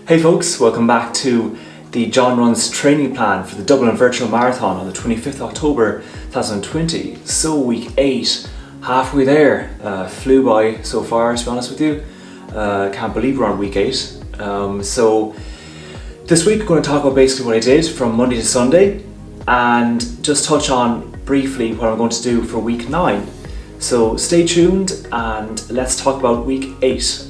Hey folks, welcome back to the JohnRuns training plan for the Dublin Virtual Marathon on the 25th October 2020. So week 8, halfway there, flew by so far to be honest with you. Can't believe we're on week 8. So this week I'm going to talk about basically what I did from Monday to Sunday and just touch on briefly what I'm going to do for week 9. So stay tuned and let's talk about week 8.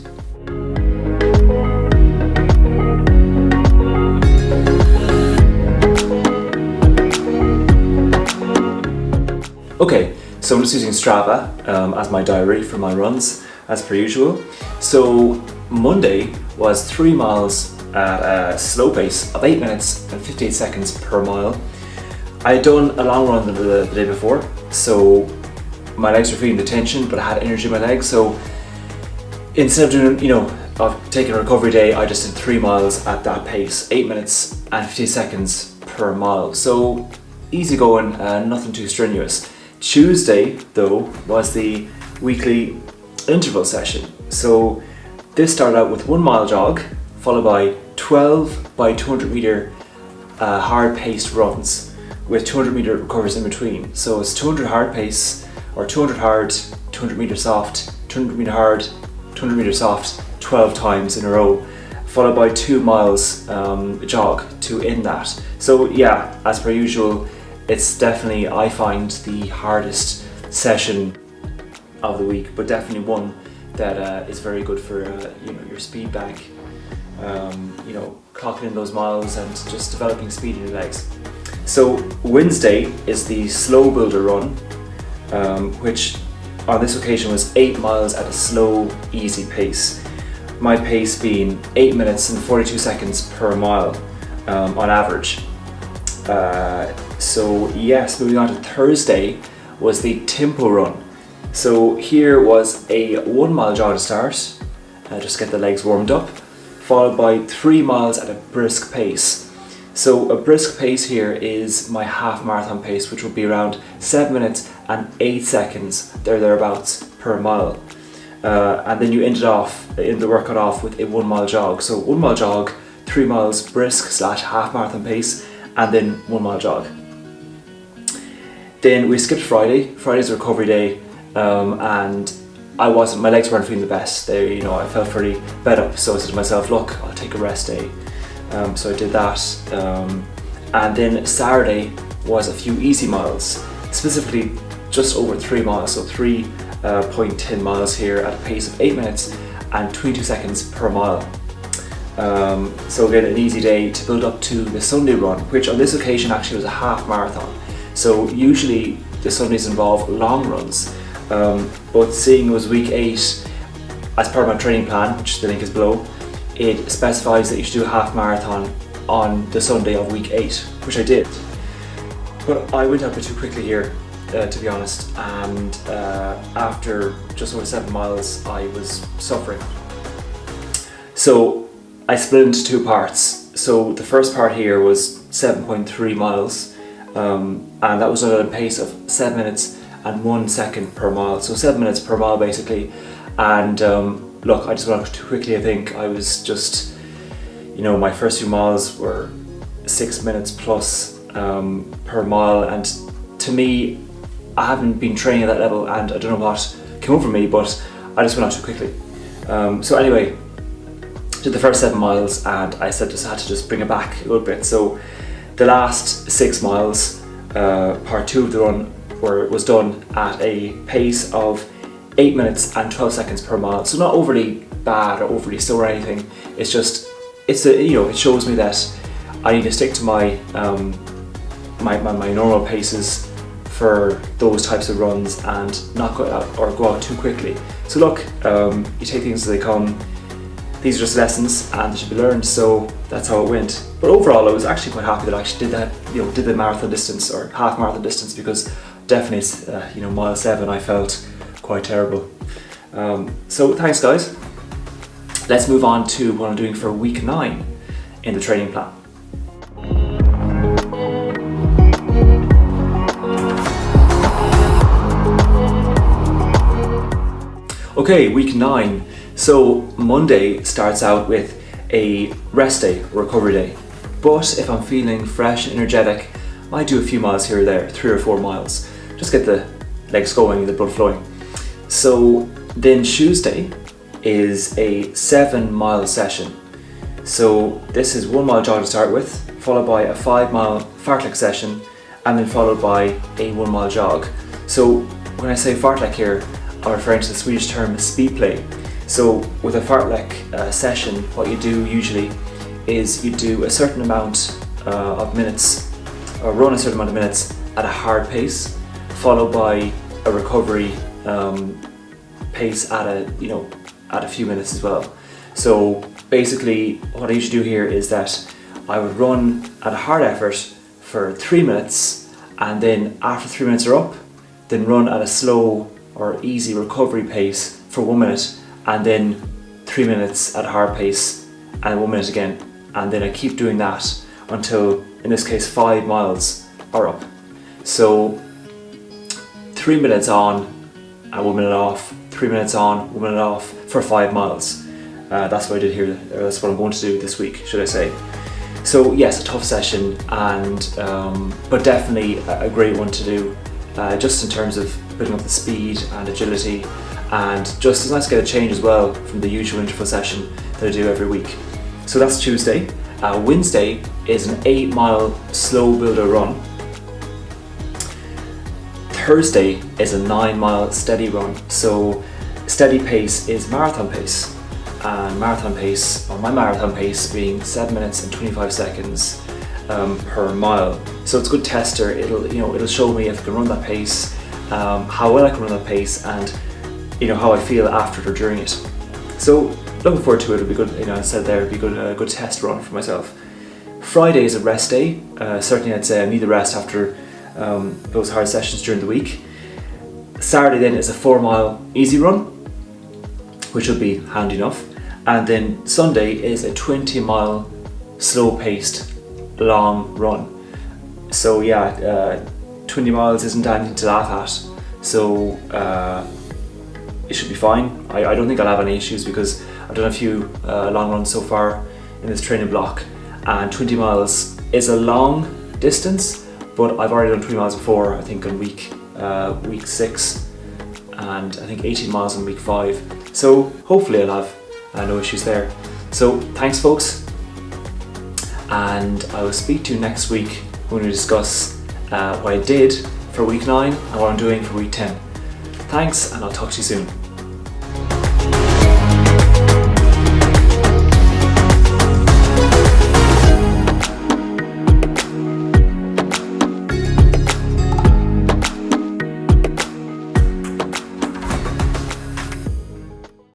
Okay, so I'm just using Strava as my diary for my runs, as per usual. So Monday was 3 miles at a slow pace of 8 minutes and 58 seconds per mile. I had done a long run the day before, so my legs were feeling the tension, but I had energy in my legs. So instead of doing, of taking a recovery day, I just did 3 miles at that pace, 8 minutes and 58 seconds per mile. So easy going, nothing too strenuous. Tuesday, though, was the weekly interval session. So this started out with 1 mile jog, followed by 12 by 200 meter hard-paced runs with 200 meter recoveries in between. So it's 200 hard pace, or 200 hard, 200 meter soft, 200 meter hard, 200 meter soft, 12 times in a row, followed by 2 miles jog to end that. So yeah, as per usual, it's definitely, I find, the hardest session of the week, but definitely one that is very good for your speed bank, clocking in those miles and just developing speed in your legs. So Wednesday is the slow builder run, which on this occasion was 8 miles at a slow, easy pace. My pace being 8 minutes and 42 seconds per mile on average. So yes, moving on to Thursday was the tempo run. So here was a 1 mile jog to start, just get the legs warmed up, followed by 3 miles at a brisk pace. So a brisk pace here is my half marathon pace, which would be around 7 minutes and 8 seconds, thereabouts, per mile. And then you ended off in the workout off with a 1 mile jog. So 1 mile jog, 3 miles brisk / half marathon pace, and then 1 mile jog. Then we skipped Friday. Friday's a recovery day, and my legs weren't feeling the best. I felt pretty bed up, so I said to myself, look, I'll take a rest day. So I did that, and then Saturday was a few easy miles, specifically just over 3 miles, so 3.10 miles here at a pace of 8 minutes and 22 seconds per mile. So again, an easy day to build up to the Sunday run, which on this occasion actually was a half marathon. So usually the Sundays involve long runs, but seeing it was week 8, as part of my training plan, which the link is below, it specifies that you should do a half marathon on the Sunday of week 8, which I did. But I went up a bit too quickly here, to be honest, and after just over 7 miles, I was suffering. So I split into 2 parts. So the first part here was 7.3 miles, and that was at a pace of 7 minutes and 1 second per mile. So 7 minutes per mile basically. And look, I just went up too quickly. I think I was just, my first few miles were 6 minutes plus per mile. And to me, I haven't been training at that level, and I don't know what came over me, but I just went out too quickly. So anyway, did the first 7 miles, and I had to bring it back a little bit. So the last 6 miles, part 2 of the run was done at a pace of 8 minutes and 12 seconds per mile. So not overly bad or overly slow or anything. It's just, it shows me that I need to stick to my my normal paces for those types of runs and not go out too quickly. So look, you take things as they come. These are just lessons and they should be learned, so that's how it went. But overall, I was actually quite happy that I actually did that, did the marathon distance or half marathon distance, because definitely, mile 7, I felt quite terrible. So thanks guys. Let's move on to what I'm doing for week 9 in the training plan. Okay, week 9. So Monday starts out with a rest day, recovery day. But if I'm feeling fresh and energetic, I might do a few miles here or there, 3 or 4 miles. Just get the legs going, the blood flowing. So then Tuesday is a 7-mile session. So this is 1 mile jog to start with, followed by a 5-mile fartlek session, and then followed by a 1 mile jog. So when I say fartlek here, I'm referring to the Swedish term speed play. So with a fartlek session, what you do usually is you do a certain amount of minutes, or run a certain amount of minutes at a hard pace, followed by a recovery pace at a few minutes as well. So basically what I usually do here is that I would run at a hard effort for 3 minutes, and then after 3 minutes are up, then run at a slow or easy recovery pace for 1 minute, and then 3 minutes at a hard pace and 1 minute again. And then I keep doing that until, in this case, 5 miles are up. So 3 minutes on and 1 minute off, 3 minutes on, 1 minute off for 5 miles. That's what I did here, or that's what I'm going to do this week, should I say. So yes, a tough session, and but definitely a great one to do, just in terms of building up the speed and agility, and just it's nice to get a change as well from the usual interval session that I do every week. So that's Tuesday. Wednesday is an 8-mile slow builder run. Thursday is a 9-mile steady run. So steady pace is marathon pace, and marathon pace, or my marathon pace, being 7 minutes and 25 seconds per mile. So it's a good tester. It'll show me if I can run that pace, how well I can run that pace, and how I feel after or during it. So looking forward to it. It'll be good. I said there, it'll be a good test run for myself. Friday is a rest day. Certainly, I'd say I need a rest after those hard sessions during the week. Saturday then is a 4-mile easy run, which will be handy enough. And then Sunday is a 20-mile slow-paced long run. So yeah, 20 miles isn't anything to laugh at. So it should be fine. I don't think I'll have any issues because I've done a few long runs so far in this training block, and 20 miles is a long distance, but I've already done 20 miles before, I think on week 6, and I think 18 miles on week 5. So hopefully I'll have no issues there. So thanks folks, and I will speak to you next week when we discuss what I did for week 9 and what I'm doing for week 10. Thanks, and I'll talk to you soon.